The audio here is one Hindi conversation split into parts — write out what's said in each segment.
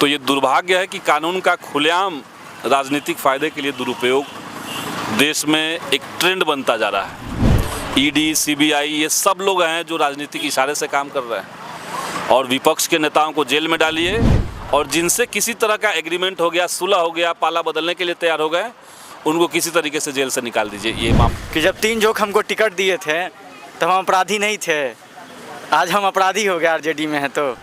तो ये दुर्भाग्य है कि कानून का खुलेआम राजनीतिक फ़ायदे के लिए दुरुपयोग देश में एक ट्रेंड बनता जा रहा है। ईडी, सीबीआई ये सब लोग हैं जो राजनीतिक इशारे से काम कर रहे हैं और विपक्ष के नेताओं को जेल में डालिए और जिनसे किसी तरह का एग्रीमेंट हो गया, सुलह हो गया, पाला बदलने के लिए तैयार हो गए, उनको किसी तरीके से जेल से निकाल दीजिए। ये मामला कि जब 3 जोक हमको टिकट दिए थे तब हम अपराधी नहीं थे, आज हम अपराधी हो गए आरजेडी में हैं तो।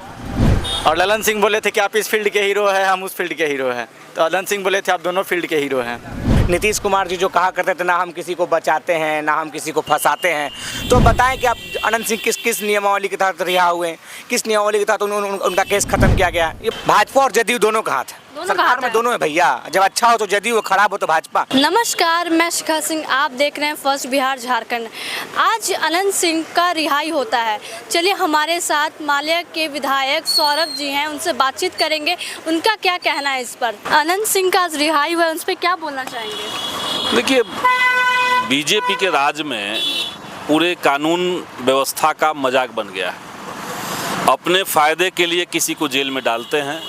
और ललन सिंह बोले थे कि आप इस फील्ड के हीरो हैं, हम उस फील्ड के हीरो हैं, तो ललन सिंह बोले थे आप दोनों फील्ड के हीरो हैं। नीतीश कुमार जी जो कहा करते थे ना हम किसी को बचाते हैं ना हम किसी को फंसाते हैं, तो बताएं कि आप अनंत सिंह किस नियमावली के तहत रिहा हुए, किस नियमावली के तहत उनका केस खत्म किया गया। ये भाजपा और जदयू दोनों का हाथ है, सरकार में दोनों है भैया। जब अच्छा हो तो जदयू, खराब हो तो भाजपा। नमस्कार, मैं शिखा सिंह, आप देख रहे हैं फर्स्ट बिहार झारखंड। आज अनंत सिंह का रिहाई होता है। चलिए हमारे साथ माल्या के विधायक सौरभ जी हैं, उनसे बातचीत करेंगे, उनका क्या कहना है इस पर। अनंत सिंह का आज रिहाई हुआ है, उस पर क्या बोलना चाहेंगे? देखिए, बीजेपी के राज में पूरे कानून व्यवस्था का मजाक बन गया है। अपने फायदे के लिए किसी को जेल में डालते हैं,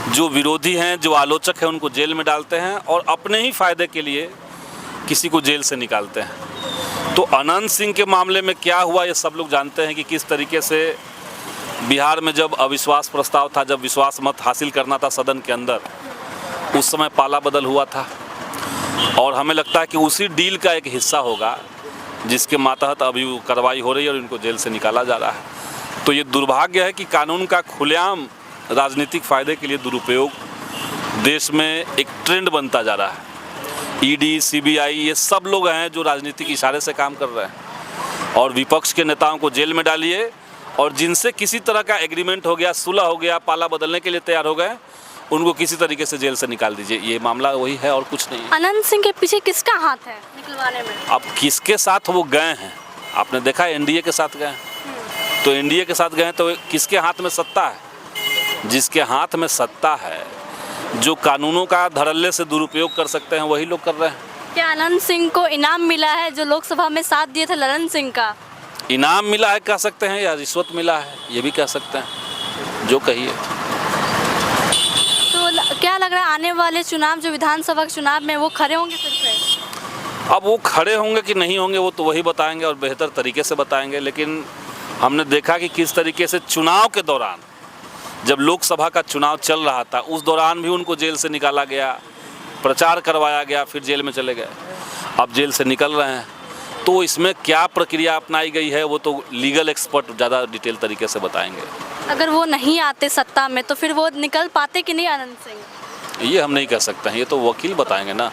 जो विरोधी हैं, जो आलोचक हैं, उनको जेल में डालते हैं और अपने ही फायदे के लिए किसी को जेल से निकालते हैं। तो अनंत सिंह के मामले में क्या हुआ ये सब लोग जानते हैं कि किस तरीके से बिहार में जब अविश्वास प्रस्ताव था, जब विश्वास मत हासिल करना था सदन के अंदर, उस समय पाला बदल हुआ था और हमें लगता है कि उसी डील का एक हिस्सा होगा जिसके मातहत अभी कार्रवाई हो रही है और इनको जेल से निकाला जा रहा है। तो ये दुर्भाग्य है कि कानून का खुलेआम राजनीतिक फ़ायदे के लिए दुरुपयोग देश में एक ट्रेंड बनता जा रहा है। ईडी, सीबीआई ये सब लोग हैं जो राजनीतिक इशारे से काम कर रहे हैं और विपक्ष के नेताओं को जेल में डालिए और जिनसे किसी तरह का एग्रीमेंट हो गया, सुलह हो गया, पाला बदलने के लिए तैयार हो गए, उनको किसी तरीके से जेल से निकाल दीजिए। ये मामला वही है और कुछ नहीं है। अनंत सिंह के पीछे किसका हाथ है निकलवाने में? अब किसके साथ वो गए हैं, आपने देखा एनडीए के साथ गए, तो एनडीए के साथ गए तो किसके हाथ में सत्ता है? जिसके हाथ में सत्ता है, जो कानूनों का धड़ल्ले से दुरुपयोग कर सकते हैं, वही लोग कर रहे हैं। क्या अनंत सिंह को इनाम मिला है जो लोकसभा में साथ दिए थे ललन सिंह का? इनाम मिला है कह सकते हैं या रिश्वत मिला है ये भी कह सकते हैं, जो कहिए। तो क्या लग रहा है आने वाले चुनाव, जो विधानसभा के चुनाव में, वो खड़े होंगे फिर से? अब वो खड़े होंगे कि नहीं होंगे वो तो वही बताएंगे और बेहतर तरीके से बताएंगे। लेकिन हमने देखा कि किस तरीके से चुनाव के दौरान, जब लोकसभा का चुनाव चल रहा था, उस दौरान भी उनको जेल से निकाला गया, प्रचार करवाया गया, फिर जेल में चले गए। अब जेल से निकल रहे हैं, तो इसमें क्या प्रक्रिया अपनाई गई है वो तो लीगल एक्सपर्ट ज़्यादा डिटेल तरीके से बताएंगे। अगर वो नहीं आते सत्ता में तो फिर वो निकल पाते कि नहीं अनंत सिंह? ये हम नहीं कह सकते हैं, ये तो वकील बताएंगे ना।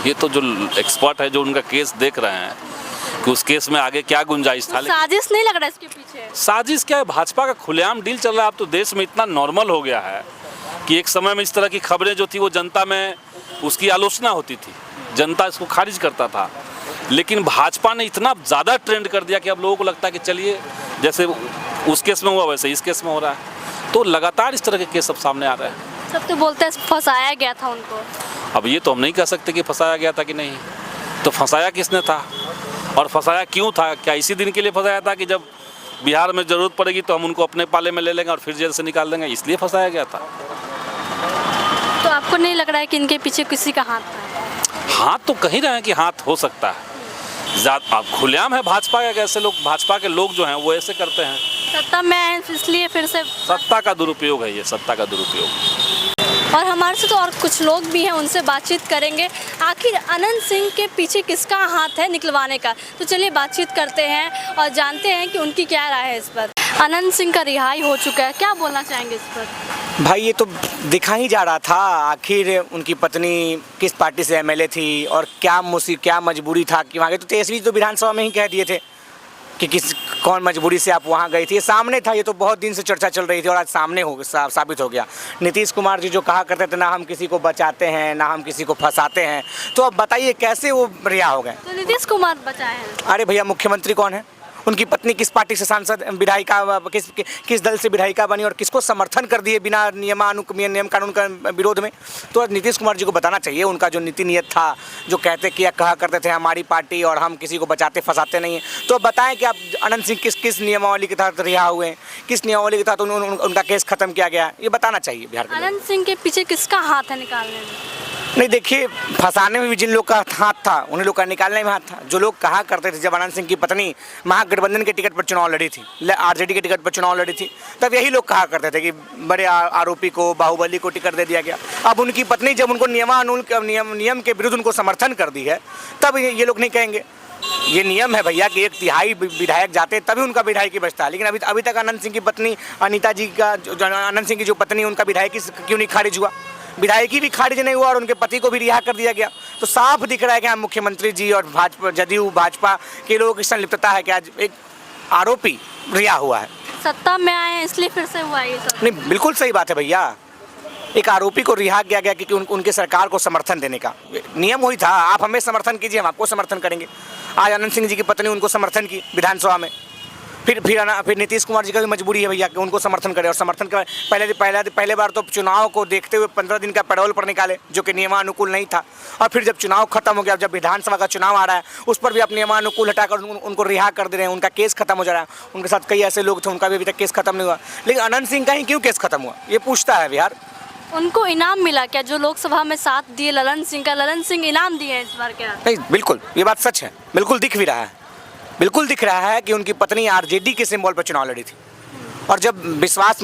ये तो जो एक्सपर्ट है, जो उनका केस देख रहे हैं कि उस केस में आगे क्या गुंजाइश था। साजिश नहीं लग रहा है इसके पीछे? साजिश क्या है, भाजपा का खुलेआम डील चल रहा है। अब तो देश में इतना नॉर्मल हो गया है कि एक समय में इस तरह की खबरें जो थी वो जनता में उसकी आलोचना होती थी, जनता इसको खारिज करता था। लेकिन भाजपा ने इतना ज़्यादा ट्रेंड कर दिया कि अब लोगों को लगता है कि चलिए जैसे उस केस में हुआ वैसे इस केस में हो रहा है। तो लगातार इस तरह के केस सब सामने आ रहे हैं। सब तो बोलते हैं फंसाया गया था उनको। अब ये तो हम नहीं कह सकते कि फंसाया गया था कि नहीं, तो फंसाया किसने था और फंसाया क्यों था? क्या इसी दिन के लिए फंसाया था कि जब बिहार में ज़रूरत पड़ेगी तो हम उनको अपने पाले में ले लेंगे और फिर जेल से निकाल देंगे, इसलिए फंसाया गया था? तो आपको नहीं लग रहा है कि इनके पीछे किसी का हाथ है? हाथ तो कहीं रहे हैं कि हाथ हो सकता है। अब खुलेआम है भाजपा का, ऐसे लोग, भाजपा के लोग जो हैं वो ऐसे करते हैं। सत्ता में आए इसलिए फिर से सत्ता का दुरुपयोग है ये, सत्ता का दुरुपयोग। और हमारे से तो और कुछ लोग भी हैं, उनसे बातचीत करेंगे आखिर अनंत सिंह के पीछे किसका हाथ है निकलवाने का। तो चलिए बातचीत करते हैं और जानते हैं कि उनकी क्या राय है इस पर। अनंत सिंह का रिहाई हो चुका है, क्या बोलना चाहेंगे इस पर? भाई ये तो दिखा ही जा रहा था आखिर उनकी पत्नी किस पार्टी से एमएलए थी और क्या मजबूरी था कि वहाँ गए। तो तेजस्वी तो विधानसभा में ही कह दिए थे कि कौन मजबूरी से आप वहाँ गई थी। ये सामने था, ये तो बहुत दिन से चर्चा चल रही थी और आज सामने साबित हो गया। नीतीश कुमार जी जो कहा करते थे ना हम किसी को बचाते हैं ना हम किसी को फंसाते हैं, तो अब बताइए कैसे वो रिहा हो गए? तो नीतीश कुमार बचाए हैं। अरे भैया मुख्यमंत्री कौन है? उनकी पत्नी किस पार्टी से सांसद विधायिका किस दल से विधायिका बनी और किसको समर्थन कर दिए बिना नियम कानून का विरोध में। तो नीतीश कुमार जी को बताना चाहिए उनका जो नीति नियत था, जो कहा करते थे हमारी पार्टी और हम किसी को बचाते फंसाते नहीं हैं, तो बताएं कि आप अनंत सिंह किस नियमावली के तहत रिहा हुए हैं, किस नियमावली के तहत उनका केस खत्म किया गया, ये बताना चाहिए बिहार के। अनंत सिंह के पीछे किसका हाथ है निकालने में? नहीं देखिए, फंसाने में भी जिन लोग का हाथ था उन्हीं लोग का निकालने में हाथ था। जो लोग कहा करते थे जब अनंत सिंह की पत्नी महागठबंधन के टिकट पर चुनाव लड़ी थी, आरजेडी के टिकट पर चुनाव लड़ी थी, तब यही लोग कहा करते थे कि बड़े आरोपी को, बाहुबली को टिकट दे दिया गया। अब उनकी पत्नी जब उनको नियम के विरुद्ध उनको समर्थन कर दी है, तब ये लोग नहीं कहेंगे। ये नियम है भैया कि 1/3 विधायक जाते तभी उनका विधायकी बचता है। लेकिन अभी तक अनंत सिंह की पत्नी अनीता जी का, अनंत सिंह की जो पत्नी उनका विधायकी क्यों नहीं खारिज हुआ? विधायकी भी खारिज नहीं हुआ और उनके पति को भी रिहा कर दिया गया। तो साफ दिख रहा है कि मुख्यमंत्री जी और भाजपा के लोगों की संलिप्तता है कि आज एक आरोपी रिहा हुआ है। सत्ता में आए हैं इसलिए फिर से हुआ ये सब? नहीं, बिल्कुल सही बात है भैया। एक आरोपी को रिहा किया गया क्योंकि उनके सरकार को समर्थन देने का नियम वही था। आप हमें समर्थन कीजिए, हम आपको समर्थन करेंगे। आज अनंत सिंह जी की पत्नी उनको समर्थन की विधानसभा में, फिर नीतीश कुमार जी का भी मजबूरी है भैया कि उनको समर्थन करे। और समर्थन कर पहले बार तो चुनाव को देखते हुए 15 दिन का पैरोल पर निकाले, जो कि नियमानुकूल नहीं था। और फिर जब चुनाव खत्म हो गया, जब विधानसभा का चुनाव आ रहा है, उस पर भी आप नियमानुकूल हटाकर उनको रिहा कर दे रहे हैं। उनका केस खत्म हो जा रहा है। उनके साथ कई ऐसे लोग थे, उनका भी अभी तक केस खत्म नहीं हुआ। लेकिन अनंत सिंह का ही क्यों केस खत्म हुआ, ये पूछता है बिहार। उनको इनाम मिला क्या? जो लोकसभा में साथ दिए ललन सिंह इनाम दिए हैं इस बार क्या? नहीं, बिल्कुल ये बात सच है। बिल्कुल दिख भी रहा है, बिल्कुल दिख रहा है कि उनकी पत्नी आरजेडी के सिंबल पर चुनाव लड़ी थी। और जब विश्वास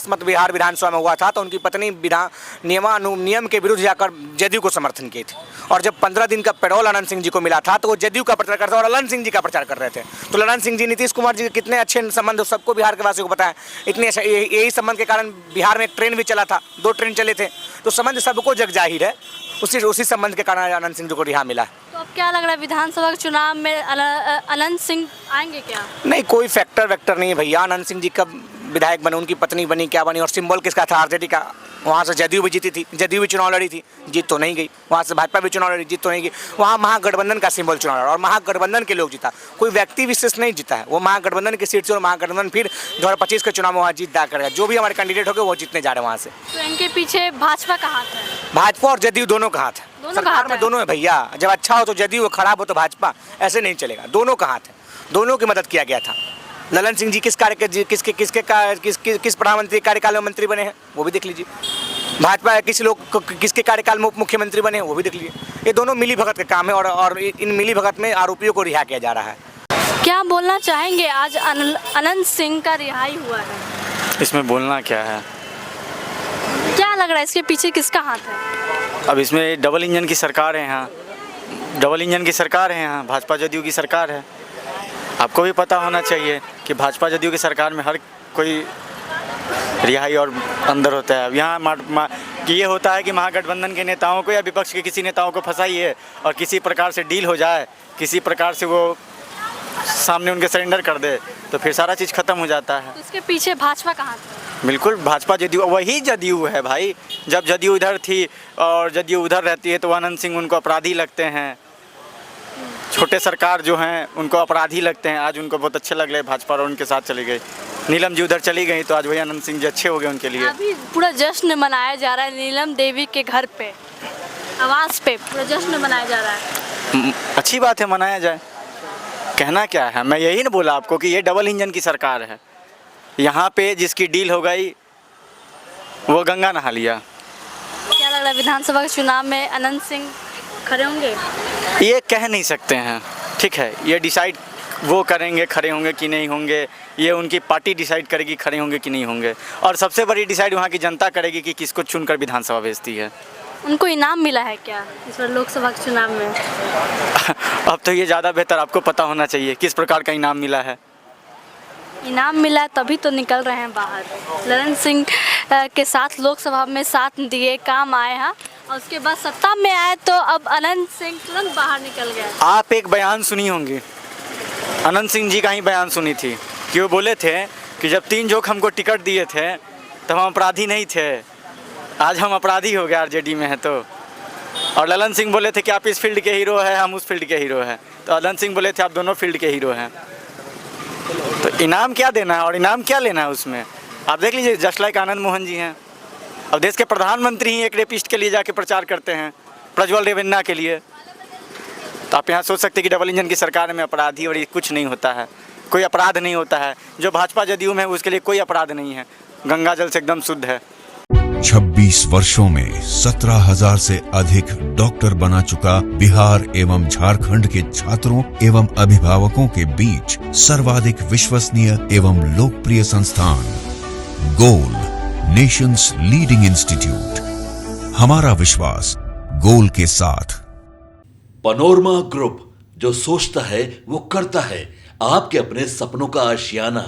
मत बिहार विधानसभा में हुआ था तो उनकी पत्नी नियम के विरुद्ध जाकर जदयू को समर्थन की थी। और जब 15 दिन का पैरोल अनंत सिंह जी को मिला था तो वो जदयू का प्रचार करते और ललन सिंह जी का प्रचार कर रहे थे। तो ललन सिंह जी, नीतीश कुमार जी के कितने अच्छे संबंध सबको बिहार के वासियों को पता है। इतने यही संबंध के कारण बिहार में एक ट्रेन भी चला था, 2 ट्रेन चले थे। तो संबंध सबको जग जाहिर है। उसी संबंध के कारण अनंत सिंह जी को रिहा मिला है। तो अब क्या लग रहा है विधानसभा के चुनाव में अनंत सिंह आएंगे क्या? नहीं, कोई फैक्टर नहीं है भैया। अनंत सिंह जी कब विधायक बने, उनकी पत्नी बनी, क्या बनी, और सिंबल किसका था? आरजेडी का। वहाँ से जदयू भी जीती थी, जदयू भी चुनाव लड़ी थी, जीत तो नहीं गई। वहाँ से भाजपा भी चुनाव लड़ी, जीत तो नहीं गई। वहाँ महागठबंधन का सिंबल चुनाव लड़ा और महागठबंधन के लोग जीता। कोई व्यक्ति विशेष नहीं जीता है, वो महागठबंधन की सीट से। और महागठबंधन फिर 2025 के चुनाव में वहाँ जीत दा करेगा। जो भी हमारे कैंडिडेट होंगे वो जीतने जा रहे हैं वहाँ से। तो इनके पीछे भाजपा का हाथ है? भाजपा और जदयू दोनों का हाथ है। सरकार में दोनों है भैया। जब अच्छा हो तो जदयू, खराब हो तो भाजपा, ऐसे नहीं चलेगा। दोनों का हाथ है, दोनों की मदद किया गया था। ललन सिंह जी किस प्रधानमंत्री कार्यकाल में मंत्री बने हैं वो भी देख लीजिए। भाजपा किसके कार्यकाल में उप मुख्यमंत्री बने हैं वो भी देख लीजिए। ये दोनों मिली भगत का काम है और इन मिली भगत में आरोपियों को रिहा किया जा रहा है। क्या बोलना चाहेंगे? आज अनंत सिंह का रिहाई हुआ है, इसमें बोलना क्या है? क्या लग रहा है इसके पीछे किसका हाथ है? अब इसमें डबल इंजन की सरकार है यहाँ, डबल इंजन की सरकार है यहाँ, भाजपा जदयू की सरकार है। आपको भी पता होना चाहिए कि भाजपा जदयू की सरकार में हर कोई रिहाई और अंदर होता है। अब यहाँ कि ये होता है कि महागठबंधन के नेताओं को या विपक्ष के किसी नेताओं को फंसाइए और किसी प्रकार से डील हो जाए, किसी प्रकार से वो सामने उनके सरेंडर कर दे, तो फिर सारा चीज़ खत्म हो जाता है। तो इसके पीछे भाजपा का हाथ है? बिल्कुल, भाजपा जदयू, वही जदयू है भाई। जब जदयू इधर थी और जदयू उधर रहती है तो अनंत सिंह उनको अपराधी लगते हैं। छोटे सरकार जो हैं उनको अपराधी लगते हैं। आज उनको बहुत अच्छे लग रहे, भाजपा और उनके साथ चली गई। नीलम जी उधर चली गई तो आज वही अनंत सिंह जी अच्छे हो गए उनके लिए। अभी पूरा जश्न मनाया जा रहा है नीलम देवी के घर पे, आवास पे पूरा जश्न मनाया जा रहा है। अच्छी बात है, मनाया जाए। कहना क्या है, मैं यही ना बोला आपको कि ये डबल इंजन की सरकार है। यहाँ पे जिसकी डील हो गई वो गंगा नहा लिया। क्या लग रहा है विधानसभा के चुनाव में अनंत सिंह खड़े होंगे? ये कह नहीं सकते हैं, ठीक है। ये डिसाइड वो करेंगे खड़े होंगे कि नहीं होंगे, ये उनकी पार्टी डिसाइड करेगी खड़े होंगे कि नहीं होंगे। और सबसे बड़ी डिसाइड वहाँ की जनता करेगी कि किसको चुनकर विधानसभा भेजती है। उनको इनाम मिला है क्या इस बार लोकसभा के चुनाव में? अब तो ये ज़्यादा बेहतर आपको पता होना चाहिए किस प्रकार का इनाम मिला है। इनाम मिला है तभी तो निकल रहे हैं बाहर। ललन सिंह के साथ लोकसभा में साथ दिए, काम आए हैं, और उसके बाद सत्ता में आए तो अब अनंत सिंह तुरंत बाहर निकल गए। आप एक बयान सुनी होंगी, अनंत सिंह जी का ही बयान सुनी थी कि वो बोले थे कि जब 3 जोक हमको टिकट दिए थे तब हम अपराधी नहीं थे, आज हम अपराधी हो गए आरजेडी में है तो। और ललन सिंह बोले थे कि आप इस फील्ड के हीरो हैं, हम उस फील्ड के हीरो हैं। तो अनंत सिंह बोले थे आप दोनों फील्ड के हीरो हैं। तो इनाम क्या देना है और इनाम क्या लेना है उसमें? आप देख लीजिए, जस्ट लाइक आनंद मोहन जी हैं, अब देश के प्रधानमंत्री ही एक रेपिस्ट के लिए जाके प्रचार करते हैं, प्रज्वल रेवन्ना के लिए। तो आप यहाँ सोच सकते हैं कि डबल इंजन की सरकार में अपराधी और ये कुछ नहीं होता है, कोई अपराध नहीं होता है। जो भाजपा जदयू में है उसके लिए कोई अपराध नहीं है, गंगा जल से एकदम शुद्ध है। 26 वर्षों में 17,000 से अधिक डॉक्टर बना चुका बिहार एवं झारखंड के छात्रों एवं अभिभावकों के बीच सर्वाधिक विश्वसनीय एवं लोकप्रिय संस्थान गोल, नेशंस लीडिंग इंस्टीट्यूट। हमारा विश्वास गोल के साथ। पनोरमा ग्रुप, जो सोचता है वो करता है। आपके अपने सपनों का आशियाना